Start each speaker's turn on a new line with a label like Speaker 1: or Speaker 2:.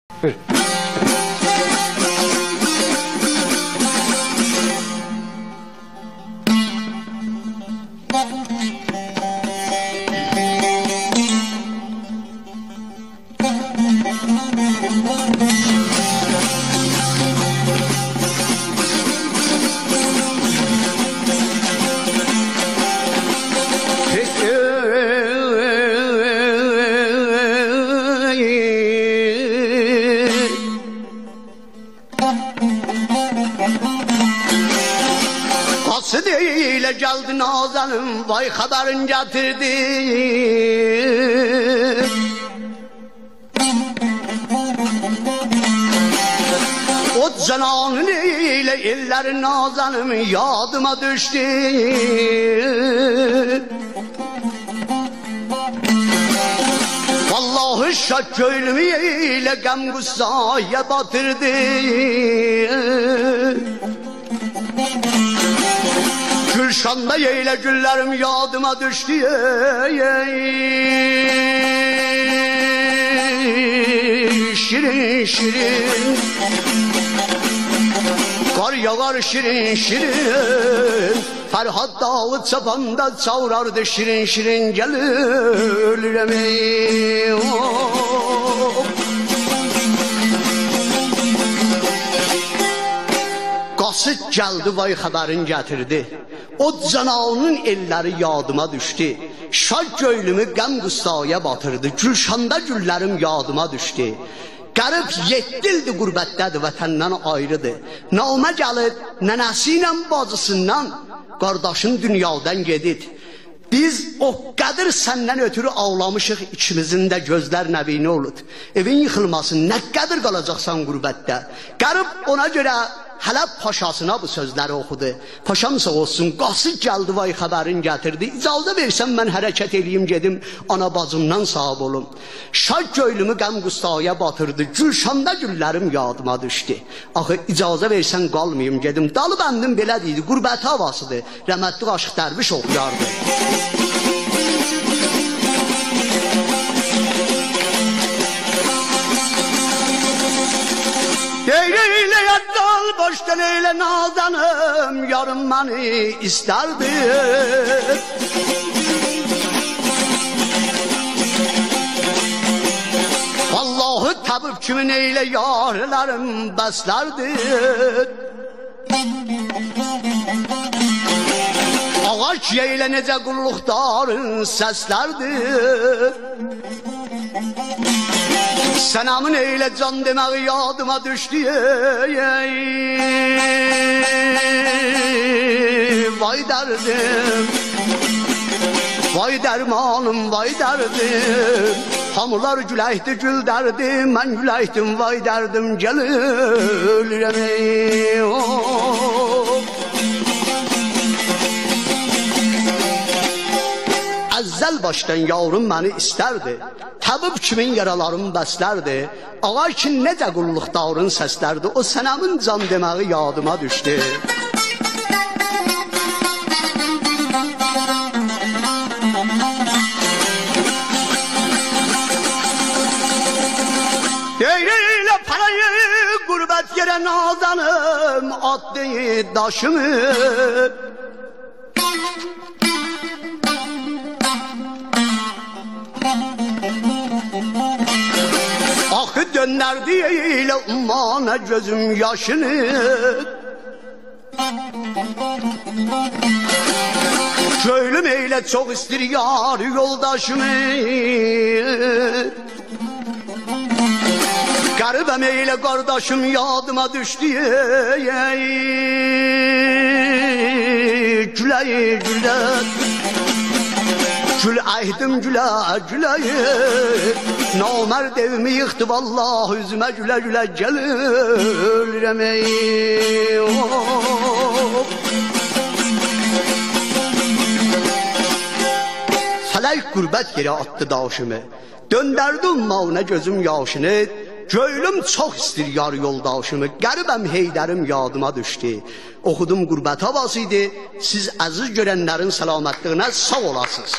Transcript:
Speaker 1: Buyur.
Speaker 2: Ile geldi Nazan'ım, vay haberin getirdi. O cananın ile ellerin Nazan'ım yadıma düştü. Vallahi şak köylümü ile gam gussaya batırdı. Gülşan'da yeyle güllerim yadıma düştü. Şirin şirin kar yağar şirin şirin, Ferhat Davut çapanda çağırardı şirin şirin gelirem. Qasid geldi, vay haberin getirdi. O cananın elleri yadıma düştü. Şak göylümü qəm qıssaya batırdı. Gülşanda güllerim yadıma düştü. Qərib 7 ildir qürbətdədir, vətəndən ayrıdır. Namə gəlib nənəsi ilə bacısından, qardaşın dünyadan gedib. Biz o qədər səndən ötürü ağlamışıq, ikimizin də gözlər nəbini olud. Evin yıxılmasın, nə qədər qalacaqsan qürbətdə. Qərib ona görə Hələb paşasına bu sözləri oxudu. Paşam sağ olsun, qasid gəldi, vay xəbərin gətirdi. İcazə versən mən hərəkət eləyim, gedim ana bacımdan sahib olum. Şak göylümü qəm qustaya batırdı. Gülşanda güllərim yadıma düşdü. Axı icazə versən qalmayım, gedim. Dalı bəndim belə deyildi, qürbət havasıdır. Rəhmətli Aşıq Dərviş oxuyardı. Eyle yaddal boştan eyle Nazan'ım, yarın beni isterdi. Vallahi tabip kimin eyle yarlarım beslerdi. Ağaç yeyle nece kulluktarın seslerdi. Senamın eyle can demeği yadıma düştü. Vay derdim, vay dermanım, vay derdim. Hamurlar güleydi gül derdim, ben güleydim vay derdim. Gelirem Əzəl başdan yavrum beni isterdi. Tabip kimin yaralarımı bəslərdi. Ağay ki necə qulluqdarın səslərdi. O sənəmin can deməyi yadıma düşdü. Eylə parayı qürbət yerə Nazanım, atdı daşımı. Akı döndərdi ilə ummana gözüm yaşını. Köylüm eylə çox istir yar yoldaşımı. Qəribəm eylə qardaşım yadıma düşdü. Güləyi gülər, gül aydım gülə güləyi. Namərd evimi yıxdı vallahi üzümə gülə gülə gəlirəm. Fələk qürbət yeri atdı daşımı. Döndərdi ummağına gözüm yaşını. Göylüm çox istir yar yoldaşımı. Qəribəm Heydərim yadıma düşdü. Oxudum qürbət havasıydı. Siz əziz görənlərin salamətliyinə sağ olasınız.